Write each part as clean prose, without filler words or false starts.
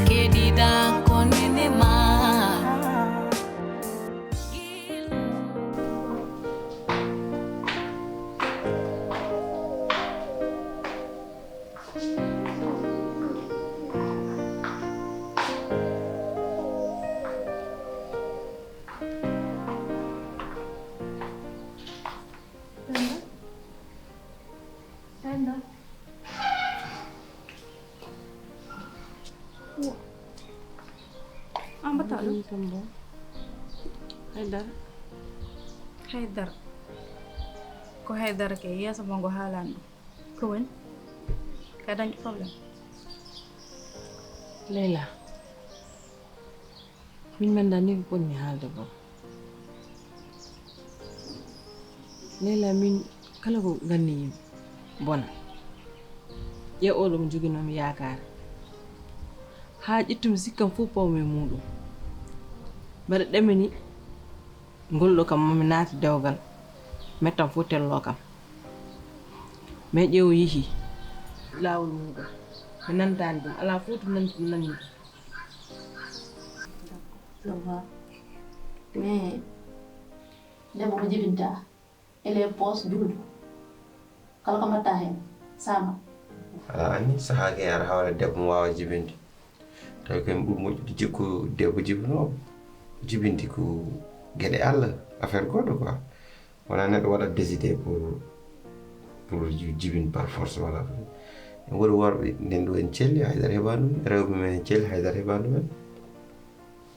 kedida konenema. Haydara ko haydara ke yeso bongo haalano ko woni ka dañi problème. Leila min manda ni ko ni haalde bo Leila min kala ko ganni yimɓe bona ye oɗo mo joginomi yaakaar haa ƴettumi sikkam fof pawmi muɗum mbaɗa ɗamini ngolɗo kam mami naati dewgal mettam fof tello kam mais ƴeewo yeehi laawol muɗum mi nantani ɗum ala fof to nanti ɗum nanni ça va mais debbo ko jibinta ele poos juldu kala ko mbatta hen sama ala anni sahaake ara hawla debbo mo wawa jibinde tawi koye ɓuri moƴƴude jikku debbo jibinoɓe jibinde ko gueɗe Allah affaire goɗɗo quoi wona neɗɗo waɗa décidé pour jibinde par force wala en woni worɓe nden ɗo en celli haydara heɓani ɗum rewɓe men en celli haydara heɓani ɗumen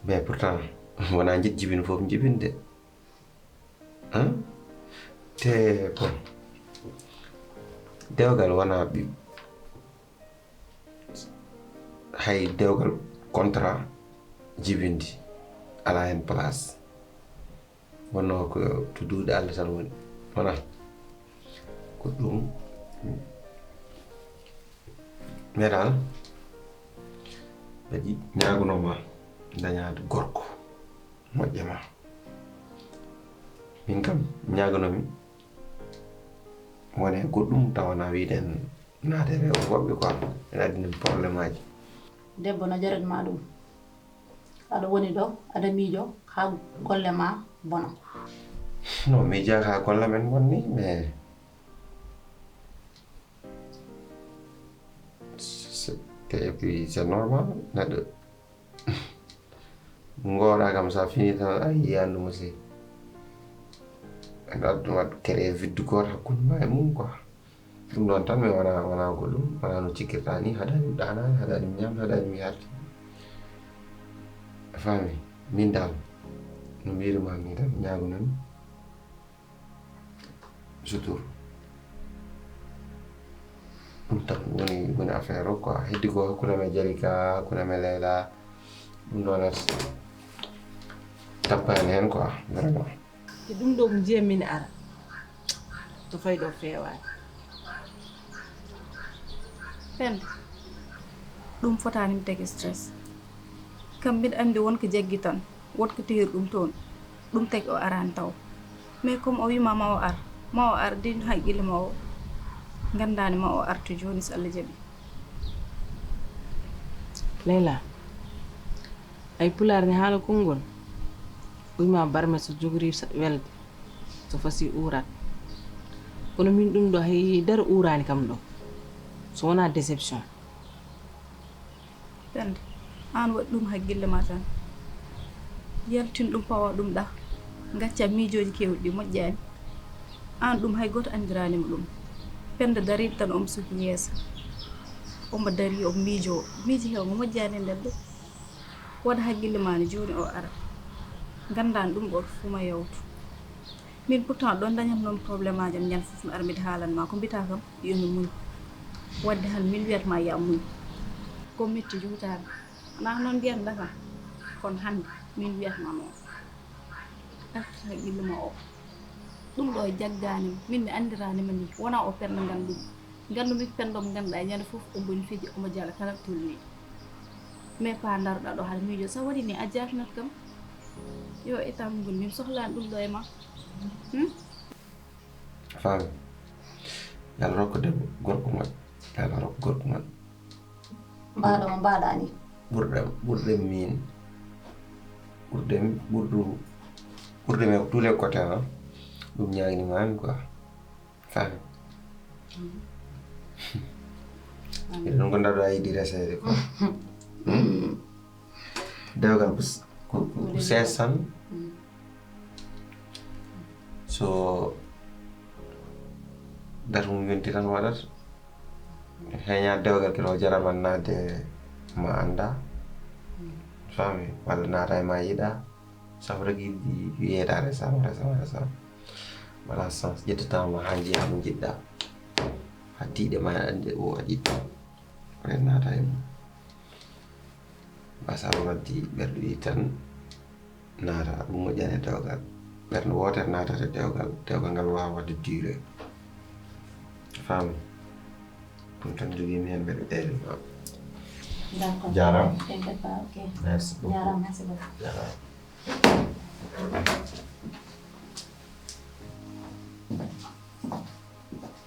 mais pourtant wona jiɗ jibine foof jibinde te bon dewgal wona ɓi hay dewgal contrat jibindi ala hen place wonno ko to duuɗe Allah tan woni wona ko ɗum mais dal ɓeɗi ñagunoma dañade gorko moƴƴema min kam ñagonomi wone goɗɗum tawana wiiden naade rewo goɓɓe quoi en addini probléme aji debbo no jaratma ɗum aɗa woni ɗo aɗa miijo ha golle ma bona non miijaka ha golle men bonni mais et puis c'est normal neɗɗo ngoɗa kam sa fini tan a yiyandumo si aɗa adduma créé vide goto hakkude ma e mum quoi ɗum ɗon tan mais wona goɗɗum wona no cikkirta ni haɗani mi ɗanani haɗani mi ñamde haɗani mi yarde a faami min dal no mbirima ni tan ñagunami sutur ɗum tan woni affaire o quoi heddi ko hakkude me Jalika hakkude me Leila ɗum ɗon tappani hen quoi vraiment te ɗum ɗo ko jiyammin ara to fayi ɗo fewani pen ɗum fotani mi tagi stress kam mbiɗa andi wonko jaggi tan wonko tiri ɗum toon ɗum tagi o arani taw mais comme o wima ma o ar din haqqille ma o gandani ma o artu joni so Allah jaaɓi. Leila ay pulaar ni haala konngol wima barme so jogori welde so fasi urat kono min ɗum ɗo hay dara urani kam ɗo so wona déception pende an waɗi ɗum haqqille ma tan yaltin ɗum pawa ɗum ɗa gacca miijoji kewɗi ɗi moƴƴani an ɗum hay goto andiranima ɗum pende dariɗo tan omo suki yeeso omo dari omo miiji hew mo moƴƴani nder ɗo waɗa haqqille ma ne joni o ara gandani ɗum ɗo fuu ma yawtu min pourtant ɗon dañatnomi probléme aji am ñande foof mi ara mbiɗa haalanma ko mbita kam yomi muñ wadde han min wiyatma ya muñ ko metti juutami wona noon mbiyatɗa kam kono hande min wiyatma noon arta haqqille ma o ɗum ɗo jagganima min mi andiranima ni wona o perde ganduɗo gandumi pendo mo ganduɗa e ñande foof o boni fiji omo jala kala tolni mais pa daroɗa ɗo haɗa miijo sa waɗi ni a jafnat kam yo état ngol min sohlani ɗum ɗo e ma faami yalla rokko debbo gorko moƴƴo yalla rokko gorko moƴƴo mbaɗo mo mbaɗa ni ɓurɗe min ɓurɗe me tous les côtés hein ɗum ñaginimami quoi fami ɓeɗe ɗum ko ndaɗo a yiɗi resede quoi dewgal ko sesan so datu mum yonti tan waɗata heña dewgal kilo jaraman nade ma anda fami walla naata e ma yiɗa safra giɗɗi wiyeɗa resama wala sens ƴettatama ha jiiya mo jiɗɗa ha tiiɗe ma ande o a ƴitta ren naata e mum basaro waddi ɓerɗe ɗi tan naata ɗum moƴƴani dewgal ɓernde wotere natata dewgal ngal wawa wadde duré fami ɗum tan joguimi hen mbeɗe ɓeyde ma D'accord. Jaram. T'inquiète pas, ok. Merci beaucoup. Jaram, merci beaucoup. Jaram.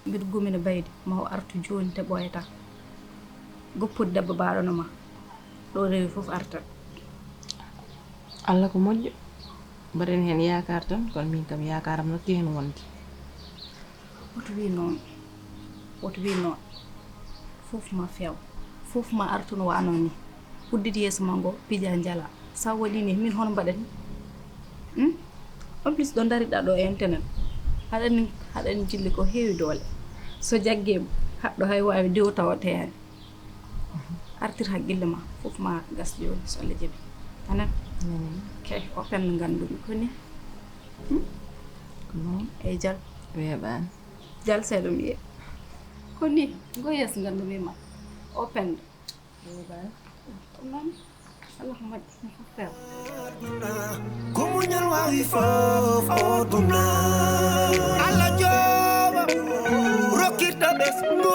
mbiɗa gumina baydi ma o artu joni te ɓoyata goppude debbo baɗono ma ɗo rewi foof artat Allah ko moƴƴo mbaɗen hen yakar tan kono min kam yakaram natti hen wonde woto wi noon fof ma few fof ma artuno wano ni udditi yeeso ma ngo pija jala sa waɗi ni min hono mbaɗani en plus ɗo dariɗa ɗo internet haɗani jilli ko heewi doole so jaggima haɗɗo hay wawi diw tawateyani artir haqqille ma fof ma gas joni so Allah jaaɓi anan kay o penno gandumi koni ko noon eyyi jal weeɓani jal seeɗo wiye koni go yeeso gandumima o pendo weeɓani non Allah ko moƴƴi fof few ko muñal wawi fof o duna Allah jooɓa rokkirta ɓesgu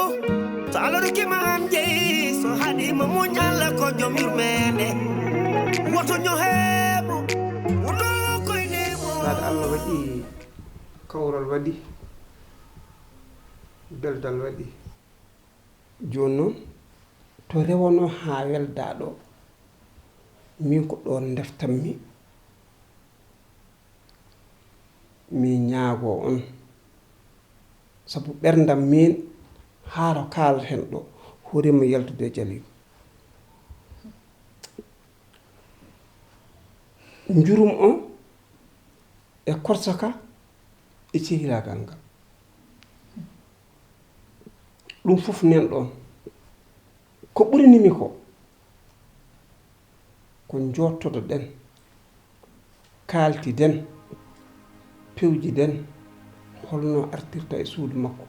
so Allah rokkima han jeeyi so haɗima muñ Allah ko joom yurmede woto ñoheemo woto koynemo saade Allah waɗi kawral waɗi beldal waɗi joni noon to rewono ha weldaɗo min ko ɗon deftanmi mi ñaago on sabu ɓerdam min haaro kaalaten ɗo horima yaltude Jaliw njurum on e korsaka e cehiragal ngal ɗum fof nen ɗon ko ɓurinimi ko jottoɗo ɗen kaltiden pewjiden holno artirta e suudu makko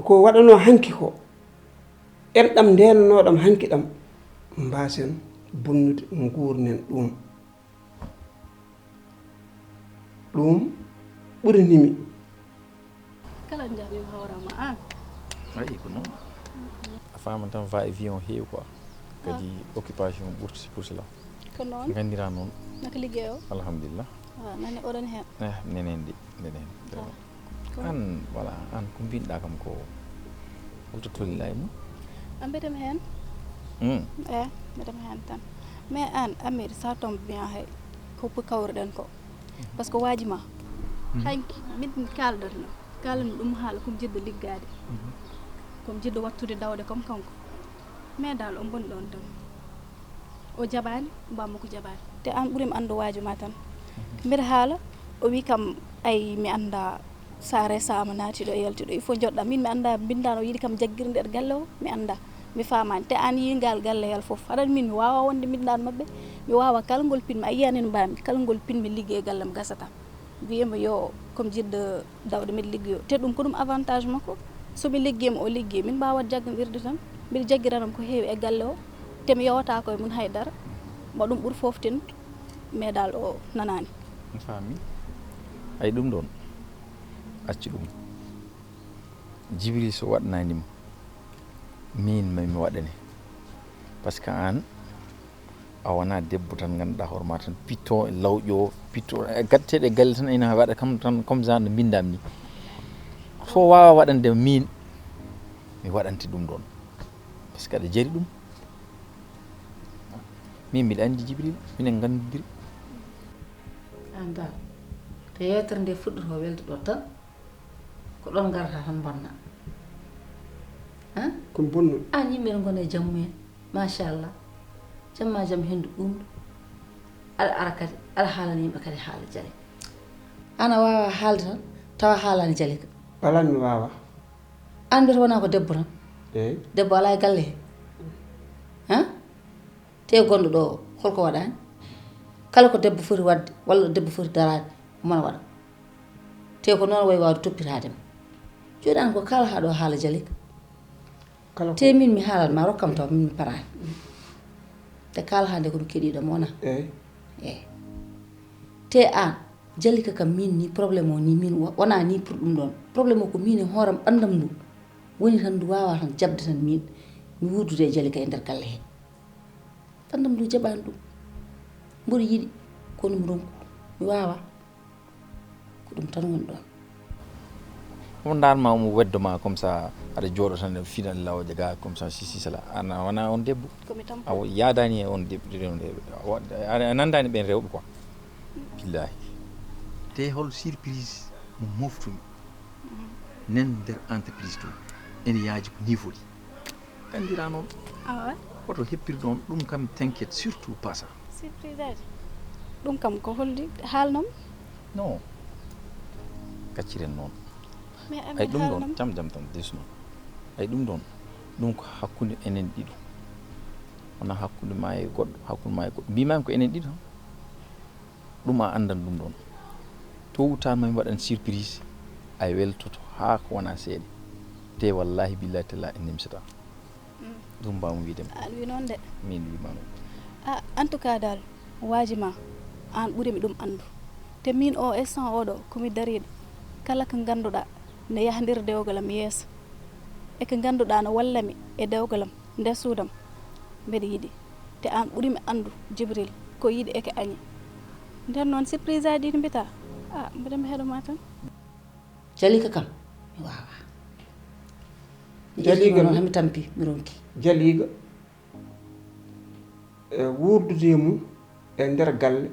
ko waɗano hanki ko enɗam ndenanoɗam hanki ɗam mbasen bonnude gurnen ɗum ɓurinimi kala jaɓi hawrama an ayi ko noon a faman tan va et vient o heewi quoi kadi occupation ɓurti pour cela ko noon gandira noon naka liggey o alhamdulillah nane oɗon hen nenen an voilà an ko mbinɗa kam ko holto tolliɗa e mum an mbeɗem hen mbeɗem hen tan mais an Amir ça tombe bien hay ko kawruɗen ko par ce que waajima hanki min kalani ɗum haala komi jiɗɗo liggade komi jiɗɗo wattude dawde comme kanko mais dal o boni ɗon tan o jaɓani mbamma ko jaɓani te an ɓuurimi andu waajuma tan mbiɗa haala o wi kam ay mi anda sa resama naati ɗo yaltiɗo il faut joɗɗa min mi anda bindano yiiɗi kam jaggirde nder galle o mi anda mi famani te an yingal galleyal foof aɗani min mi wawa wonde mbinɗano mabɓe mi wawa kala ngol pinmi a yiyani no mbami kala ngol pinmi ligguey gallam gasata wiyama yo comme jiɗɗo dawde mbiɗa liggoyo te ɗum ko ɗum avantage makko somi liggima o ligguey min mbawa jaggodirde tan mbiɗa jaggiranam ko heewi e galle o te mi yewata koye mun haydara mo ɗum ɓuuri foftin mais dal o nanani mi faami ay ɗum ɗon acci ɗum Jibril so waɗananima min mami waɗane par ce que an a wona debbo tan ganduɗa hoorema tan pitto e lawƴo pitto gatteɗe e galle tan ina waɗa kam tan comme genre no mbindam ni fo wawa waɗande min mi waɗante ɗum ɗon par ce que aɗa jari ɗum min mbiɗa anndi Djibril minen ganndodiri an dal to yewtere nde fuɗɗoto welde ɗo tan ko ɗon garata tan bonna ko bonno an yimɓe ne gona e jammu en machallah jamma jaam hendu ɗumɗo aɗa ara kadi aɗa haalani yimɓe kadi haala Jalika ana wawa haalde tan tawa haalani Jalika wala mi wawa an mbiyata wona ko debbo tan eyi debbo ala e galle he te gonɗo ɗo o holko waɗani kala ko debbo foti wadde walla debbo foti darade omona waɗa te ko noon wayi wawde toppitadema joni an ko kala ha ɗo haala Jalika kala te min mi haalat ma rokkam taw min mi parani te kala hande komi keɗiɗoma wona eyi te an Jalika kam min ni probléme o ni min wona ni pour ɗum ɗon probléme o ko min e hooram ɓandam ndu woni tan ndu wawa tan jabde tan min mi wurdude e Jalika e nder galle he ɓandam ndu jaɓani ɗum mboɗo yiɗi kono mi ronku mi wawa ko ɗum tan woni ɗon omo darma omo weddoma comme ça aɗa jooɗo tan e final lawoje ga comme ça sisi sala ana wona on debbo a yaadani e on debbo a nandani ɓen rewɓe quoi billahi te hol surprise mo moftumi nen nder entreprise to ene yaaji ko niveau ɗi gandira noon woto heppirɗon ɗum kam t'inquiète surtout pas ça surprise aji ɗum kam ko holli haalnom non gacciren noon mais ay ɗum ɗon jam tan desno ay ɗum ɗon ɗum ko hakkude enen ɗiɗo wona hakkude ma e goɗɗo hakkude ma e goɗɗo mbimami ko enen ɗiɗo ɗum a andan ɗum ɗon to wutanma mi waɗan surprise ay weltoto haa ko wona seeɗa te wallahi billahi talla en nimsata ɗum mbawmi wiidema an wi noon de min wima noon en tout cas dal waajima an ɓurimi ɗum andu te min o instant oɗo komi dariɗo kala ko ganduɗa ne yahandir dewgalam yeeso e ko ganduɗa no wallami e dewgalam nder suudam mbeɗa yiɗi te an ɓurimi andu Djibril ko yiɗi eke añi nden noon surprise aji ɗi mbita mbeɗa heeɗoma tan Jalika kam mi wawa Jalika noon hami tampi mi ronki Jalika e wurdude mum e nder galle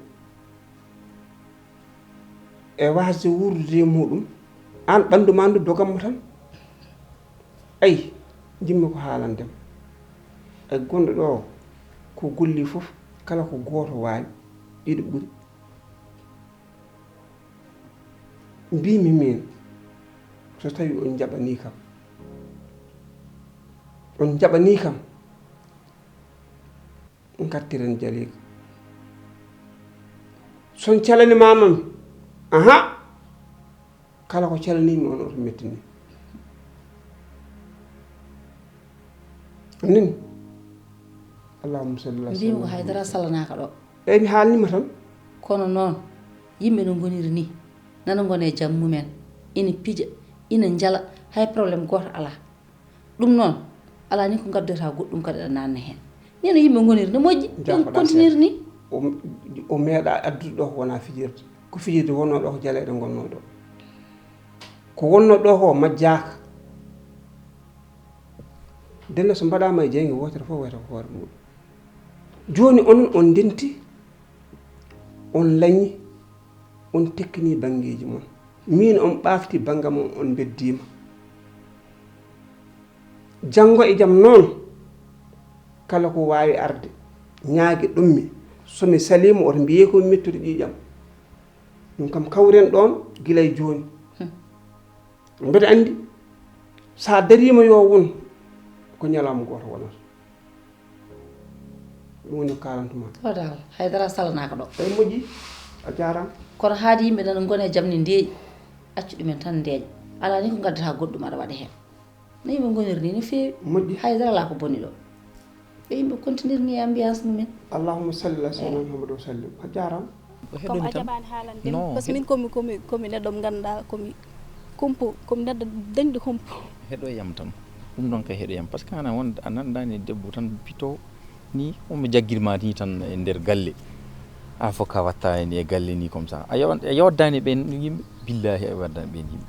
e wasde wurdude muɗum an ɓandu ma ndu dogammo tan ayi jimmi ko haalandema e gonɗo ɗo ko golli fof kala ko goto wawi ɗiɗo ɓuuri mbimi min so tawi on jaɓani kam gartiren Jalika son calanimamami kala ko calanimi on oto mettini nin allahumma salli ala mbimi ko haydara sallanaka ɗo eyyi mi haalnima tan kono noon yimɓe no goniri ni nana gone jaam mumen ina pija ina jala hay probléme goto ala ɗum noon ala ni ko gaddata goɗɗum kadi aɗa nanna hen ni no yimɓe goniri no moƴƴi ɗum continuer ni o meeɗa addude ɗo ko wona fijirde ko fijirde wonno ɗo ko jaleɗe gonno ɗo ko wonno ɗo ko majjaka denne so mbaɗama e jeyge wotere fof wiyata ko hoore muɗum joni on denti on lañi on tekkini banggueji mon min on ɓafti banggam on beddima janggo e jaam noon kala ko wawi arde ñaagui ɗummi somi salima oto mbiye komi mettude ƴiƴam ɗum kam kawren ɗon guila e joni mbeɗa andi sa darima yo won ko ñalawma goto wonata ɗum woni ko kalantuma o dal haydara sallanaka ɗo ɓay moƴƴi a jarama kono haade yimɓe nana gone jaam ne ndeeƴi accu ɗumen tan ndeeƴa ala ni ko gaddata goɗɗum aɗa waɗa hen no yimɓe goniri ni no fewi moƴƴi haydara ala ko boni ɗo ɓe yimɓe continue ni ambiance mumen allahumma salli ala sayyidina muhammad wa sallim a jarama comme a jaɓani haalande par ce que min komi neɗɗo mo ganduɗa komi kumpo komi neɗɗo dañɗo kumpo heɗoyam tan ɗum ɗon kay heɗoyam par ce que ana wonde a nandani debbo tan pito ni omo jagguirma ni tan e nder galle a fof ka watta hen e galle ni comme ça a yoddani ɓen yimɓe billahi a waddani ɓen yimɓe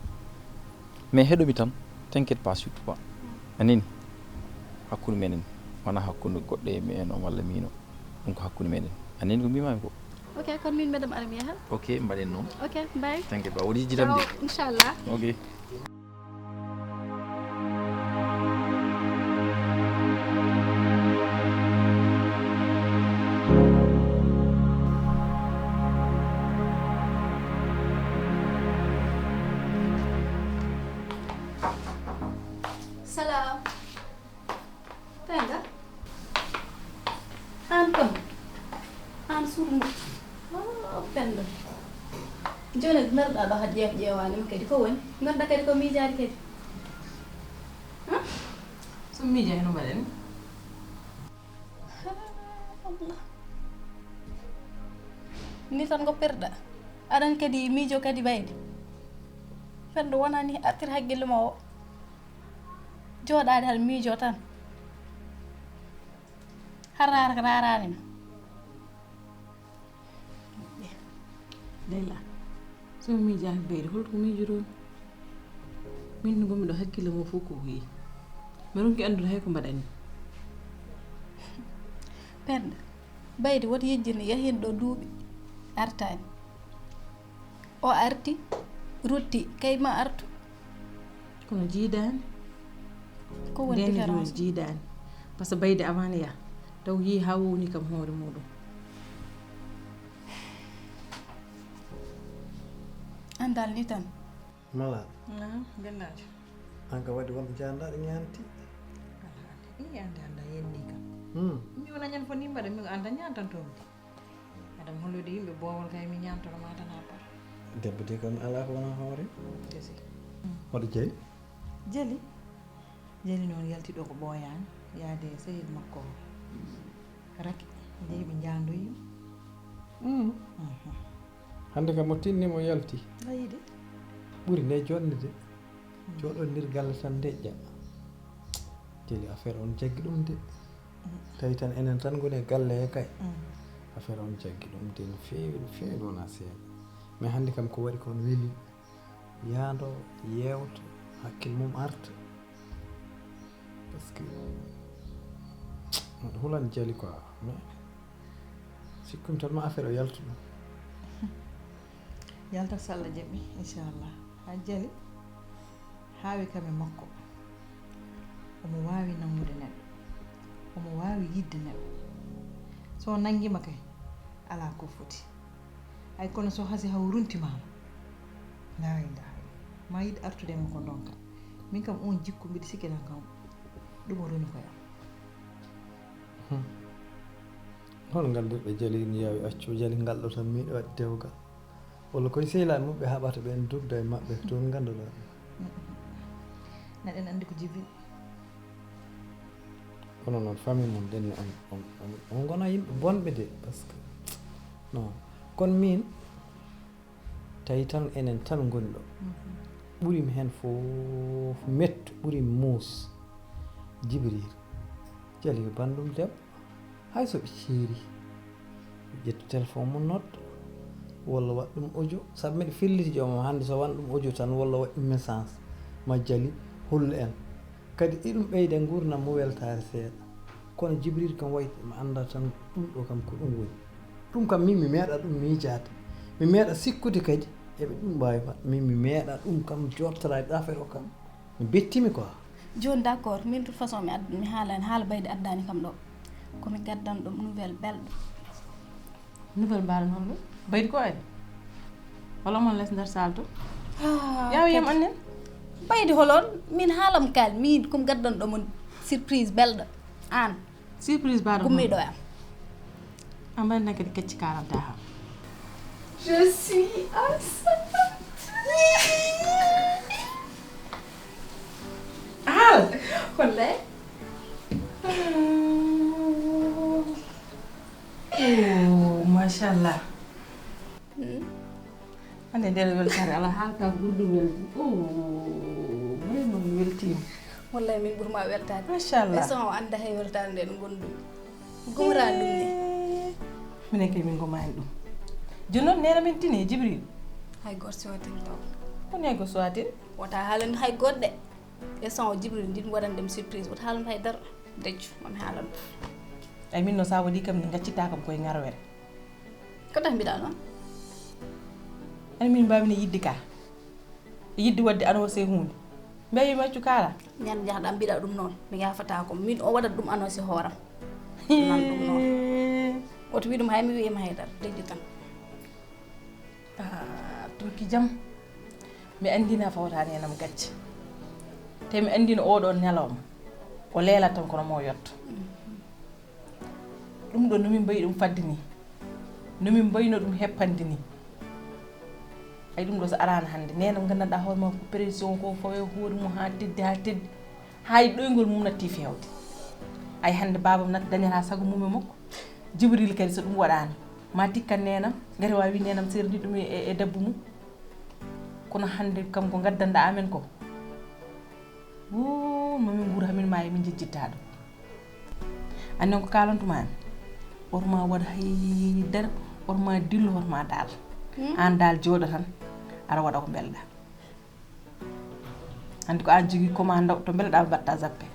mais heɗomi tan t'inquiète pas surtout pas anin hakkunde menen wona hakkunde goɗɗo e men o walla min o ɗum ko hakkunde menen anin ko mbimami ko ok kon min madame aɗa mi yaha ok mbaɗen noon ok bye tanke ba woɗi jidamde inchallah ok salam Penda an kam an surmu Penda joni nerɗa ɗo ha ƴeewanima kadi ko woni ganduɗa kadi ko miijade kadi so miijani no mbaɗen Allah ni tan goppirɗa aɗan kadi miijo kadi bayde Penda wona ni artir haqqille ma o jooɗaade hal miijo tan har raranima Leyla so miijaki Baydi holto ko miijotomi min no gommi ɗo hakkille mo fof ko heewi mi ronki anndude hay ko mbaɗanni Penda Baydi woto yejjini yahin ɗo duuɓi artani o arti rutti kay ma artu kono jiidani ko woni nden différence joni jiidani par ce que Baydi avant ne yaha taw yi ha woni kam hoore muɗum andal ni tan mala bellajo an ka waɗi wonko jandaɗo ñanti i ande anda yenni kam mi wona ñande fo ni mbaɗa mi anda ñantantomi adama hollude yimɓe boowol kay mi ñantono ma tan ha par debbo de kam ala ko wona hoore tesi hoɗo jeyi jeli noon yaltiɗo ko ɓooyani yaade sehil makko raki jeeyi ɓe jandoyi hande kam mo tinnimo yalti ayide ɓuuri nde jonde de joɗondir galle tan deƴƴa jeli affaire on jaggi ɗum de tawi tan enen tan goni e galle he kay affaire on jaggi ɗum de no feewi wona seeɗa mais hande kam ko waɗi kon weeli yaado yewta hakkille mum arta par ce que aɗa hulan jeli quoi mais sikkumi tan ma affaire o yalta ɗum yalta so Allah jaɓi inchallah ha jali haawi kam e makko omo wawi nangude neɗɗo omo wawi yidde neɗɗo so nanguima kay ala ko foti hay kono so hasi haw runtimama la ilaha illallah ma yiɗi artudema ko donka min kam on jikku mbiɗa sikkinan kam ɗum o roni koyam hono ngaldirɗo jali ni yawi accu jali ngalɗo tan miɗo waɗi dewgal walla koye sehilaɓe mum ɓe haɓata ɓen dugda e maɓɓe toon ganduɗa neɗen andi ko jibi kono noon famille mum ɗenne on gona yimɓe bonɓe de par ce que non kono min tawi tan enen tan goni ɗo ɓuurimi hen fof metto ɓuurimi muus Jibril jali ko bandum debbo hay soɓe ceeri ƴettu téléphone mum nodda walla waɗ ɗum audio saabu miɗa felliti joomam hannde so wan ɗum audio tan walla waɗ ɗum message ma jali holla en kadi iɗum ɓeyde gurdam mo weltare seeɗa kono Jibril kam wayti mi anda tan ɗum ɗo kam ko ɗum woni ɗum kam min mi meeɗa ɗum miijade mi meeɗa sikkude kadi eɓe ɗum mbawi wat min mi meeɗa ɗum kam jottorade affaire o kam mi bettimi quoi joni d' accord min toute façon mi haalani haala Baydi addani kam ɗo komi gaddan ɗum nouvelle belɗo nouvelle mbaɗa noon ɗo Baydi ko ari walla mon les nder salle to yaw yam annen Baydi holon min haalam kaal min komi gaddan ɗo mon surprise belɗo an surprise mbaɗa gummiɗo yam an mbaɗina kadi kecci kalanta ham je suis enceinte al holle machallah ande nder weltare ala haalka ɓurɗo weldi mayno mi weltima wallahi min ɓuurma weltade machallah so o anda hay weltade nde no gonɗum gomrani ɗum ni minen kay min gomani ɗum joni noon nena min tini Jibril hay goto sowatin taw woni hay go sowatin wota haalande hay goɗɗe instant o Jibril ndin waɗandem surprise wot haalan haydara dejju mami haalan ay min no sa waɗi kam ni gaccita kam koye ngarwere ko tax mbiɗa noon ani min mbawine yidde ka yidde wadde annoncé hunde mbewi maccu kala ñande jahɗa mbiɗa ɗum noon mi yafata ko min o waɗat ɗum annoncé hooram nan ɗum noon oto wi ɗum hay mi wiyima haydara dejju tan turki jam mi andina fawtani enam gacce te mi andino oɗon ñalawma o leela tan kono mo yotto ɗum ɗo nomin mbayi ɗum fadde ni nomin mbayno ɗum heppande ni ay ɗum ɗo so arano hannde nena gandanɗa hoore ma ko pression ko fawe hoore mum ha teddi hay ɗoygol mum natti fewde ay hannde babam natti dañata sago mum e makko Jibril kadi so ɗum waɗano ma tikkat nenam gati wawi nenam serdi ɗum e debbo mum kono hannde kam ko gaddanɗa amen ko mamin guura min ma min jejjitta ɗum annen ko kalantuma orma waɗa haydara orma dillo horma dal an dal jooɗo tan aɗa waɗa ko belɗa andi ko an jogui commande to belɗa mbatta zappe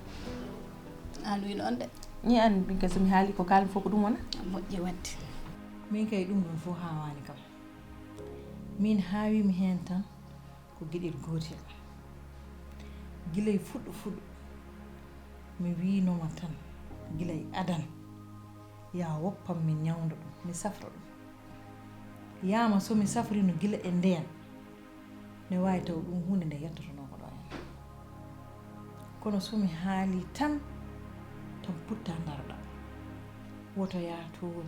an wi noon de ñi an min kay somi haali ko kalmi fof ko ɗum wona moƴƴi wadde min kay ɗum ɗon fof hawani kam min hawimi hen tan ko gueɗel gotel guilay fuɗɗo mi winoma tan guilay adan ya woppam mi ñawda ɗum mi safra ɗum yama somi safrino guila e nden ne wawi taw ɗum hunde nde yettotono ko ɗo hen kono somi haali tan putta darɗa woto ya toon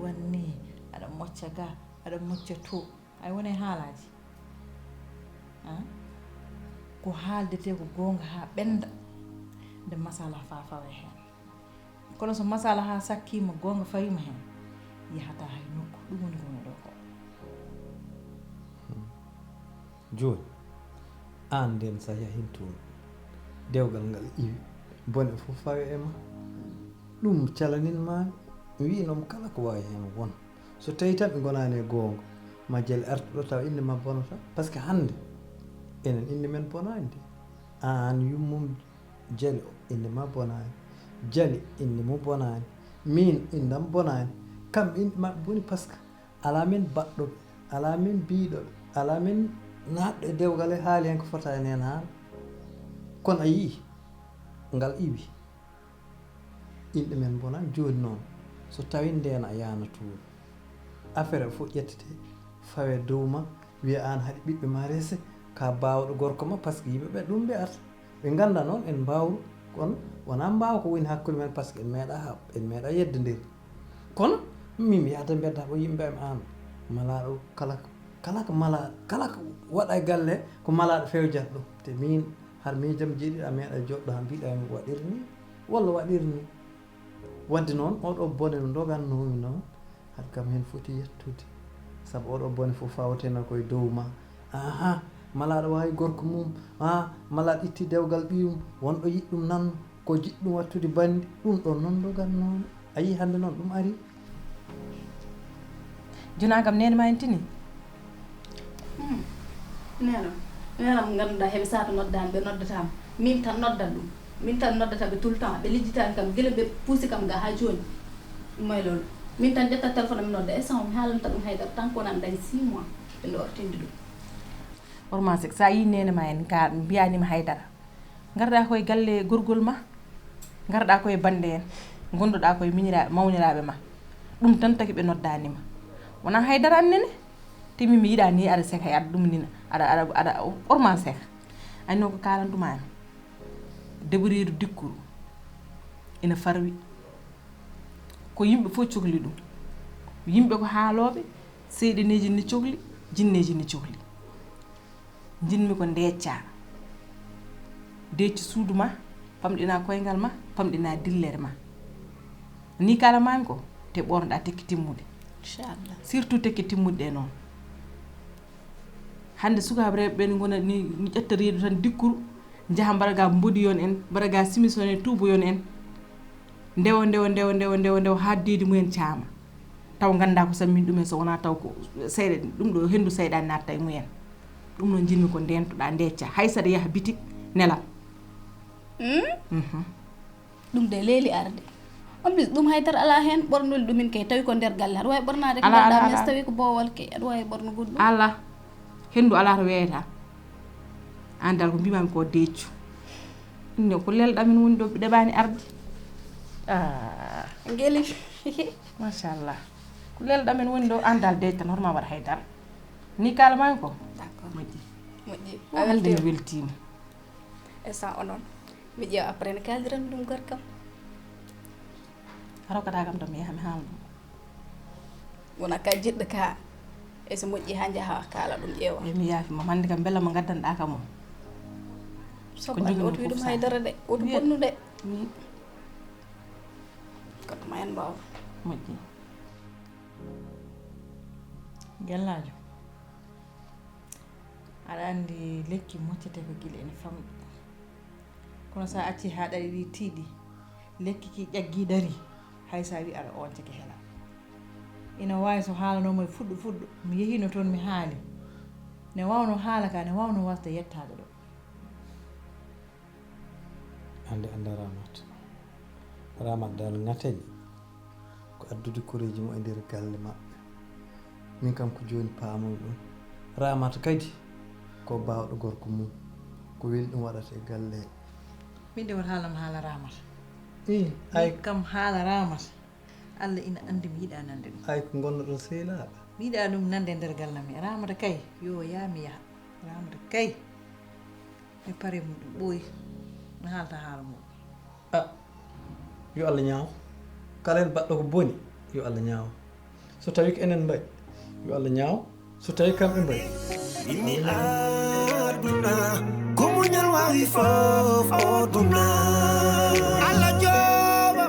wanni aɗa mocca ga aɗa mocca to ay wona e haalaji ko haaldete ko gonga ha ɓenda nde masala fawe hen kono so masala ha sakkima gonga fawima hen yahata hay nokku ɗum woni ko ɗo ko joni an nden sa yahin toon dewgal ngal iwi bone fof fawe e ma ɗum calaninmami mi winom kala ko wawi hen won so tawi tan ɓe gonani e gonga ma jale artuɗo taw inde ma bonata par ce que hande enen inde men bonani de an yummum jale inde ma bonani jali inde mum bonani min indam bonani kam inde mabɓe boni par ce que ala men baɗɗoɓe ala men biɗoɓe ala men naatɗo e dewgal e haali hen ko fota en hen haala kono a yii ngal iwi inɗe men bonani joni noon so tawi ndena a yana toon affaire fof ƴettete fawe dow ma wiya an haɗi ɓiɓɓe ma rese ka bawɗo gorko ma par ce que yimɓeɓe ɗum mbiyata ɓe ganda noon en mbawru kono wona mbawa ko woni hakkude men par ce que en meeɗa yeddodiri kono min mi yahata mbedda ko yimɓe mi an malaɗo kala ko malaɗo kala ko waɗa e galle ko malaɗo fewjata ɗum te min har mijam jiiɗi a meeɗa joɗɗo ha mbiɗami waɗiri ni walla waɗiri ni wadde noon oɗo bone no dogannomi noon haɗa kam hen foti yettude saabu oɗo bone fof fawateno koye dow ma malaɗo wawi gorko mum malaɗo itti dewgal ɓiyum wonɗo yiɗ ɗum nanno ko jiɗɗum wattude bandi ɗum ɗon noon dogannomi a yi hande noon ɗum ari jona kam nene ma en tini nenam ganduɗa heɓe saato noddani ɓe noddatama min tan noddat ɗum min tan noddataɓe tout le temps ɓe lijjitani kam guila ɓe puusi kam ga ha joni moy lolu min tan ƴetta téléphone mi nodda instant mi haalanta ɗum haydara tant qu'on an dañ 6 mois ɓe lortinde ɗum horma sek sa yi nene ma en ka mbiyanima haydara garɗa koye galle gorgol ma garɗa koye bande en gonduɗa koye mawniraɓe ma ɗum tan taki ɓe noddanima wona haydara annene te min mi yiiɗa ni aɗa seka aɗa ɗum nina aɗa horma sek anno ko kalantumami deɓoriru dikkuru ina farwi ko yimɓe fof cohli ɗum yimɓe ko haaloɓe seyɗeneji ne cohli jinneji ne cohli jinmi ko ndecca decci suudu ma pamɗina koyngal ma pamɗina dillere ma ni kalamami ko te ɓornoɗa tekki timmude inchallah surtout tekki timmude ɗe noon hande sukaɓe rewɓe ɓe gona ni ƴetta reedu tan dikkuru jaaha mbaɗaga mbodiyon en mbaɗaga simison en tuuboyon en ndewa ha deedi mumen caama taw ganda ko sammin ɗumen so wona taw ko seyɗe ɗum ɗo hendu seyɗani natta e mumen ɗum noon jinmi ko ndentoɗa ndecca hay saɗa yaaha bitik nelam ɗum de leeli arde on bis ɗum haydara ala hen ɓornol ɗumin kay tawi ko nder galle aɗa wawi ɓornade ko Ala, ganduɗa ala, mes ala. tawi ko boowal kay aɗa wawi ɓornugol ɗum ala henndu ala to weyata an dal ko mbimami ko deeccu inde ko lelɗamin woni ɗo ɗeɓani arde gueli machallah ko lelɗamin woni ɗo an dal deej tan horma waɗa haydara ni kalamami ko d'accord moƴƴi moƴƴi a alde mi weltima weltima instant onon mi ƴeewa après ne kaldiranmi ɗum gor kam rokata kam to mi yaha mi haalno wona ka jiɗɗo ka e so moƴƴi ha jaaha kala ɗum ƴeewa mi yaafima hande kam bella mo gaddanɗa kam o sabu ko Allah jogimi oto wi fof ɗum sa- haydara de oto bonnude mi koto ma en mbawa moƴƴi Gellajo aɗa andi lekki moccete ko gila ene famɗi kono sa acci ha ɗaɗi ɗi tiiɗi lekki ki ƴaggi dari hay sa wi aɗa oncake hela ina wawi so haalanoma e fuɗɗo fuɗɗo mi yehino toon mi haali ne wawno haala ka ne wawno wasde yettade ɗo hande anda ramat dal ŋateñi ko addude koreji mo e nder galle maɓɓe min kam ko joni paamoy ɗum ramata kadi ko bawɗo gorko mum ko weli ɗum waɗata e galle he min de wat haalam haala ramata ay min kam haala ramata Allah ina andi mi yiɗa nande ɗum ay ko gonnoɗon sehilaɓe mi yiɗa ɗum nande e nder gallam mi ramata kay yo ya mi yaha ramata kay mi pare muɗum ɓooyi mi haalta haala muɗum yo Allah ñaaw kala hen baɗɗo ko boni yo Allah ñaaw so tawi ko enen mbayi yo Allah ñaaw so tawi kamɓe mbayi Ini aduna kumunyal wawi fof oduna Allah joba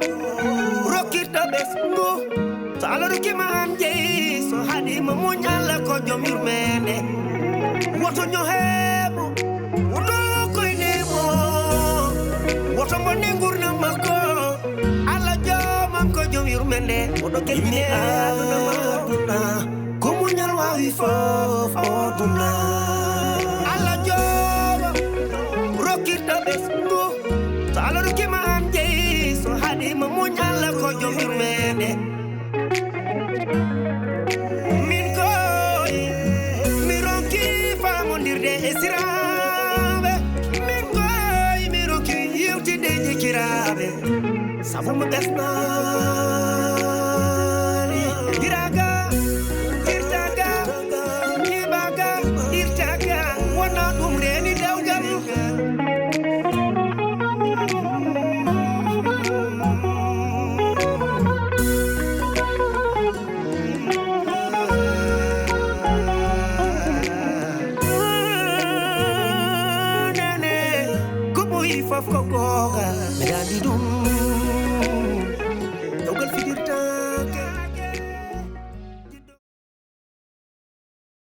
rokirta besngu so Allah rokima an jeyi so haɗi mo munyal ko jom yurmede woto nyo heɓo woto koynemo woto bonde gurdam makko Allah jomam ko jom yurmede oɗo kelmine aduna kumunyal wawi fof oduna Allah joba rokirta besngu so Allah rokima an jeyi so haɗi mo munyal ko jom yurmede min koy mi ronki famondirde e siraɓe min koy mi ronki yewtide jikiraɓe sabu mo ɓesnani iraga irtaga jibaga irtaga wona ɗum reni dewgal nene ko ɓoyi fof ko goga mi dandi ɗum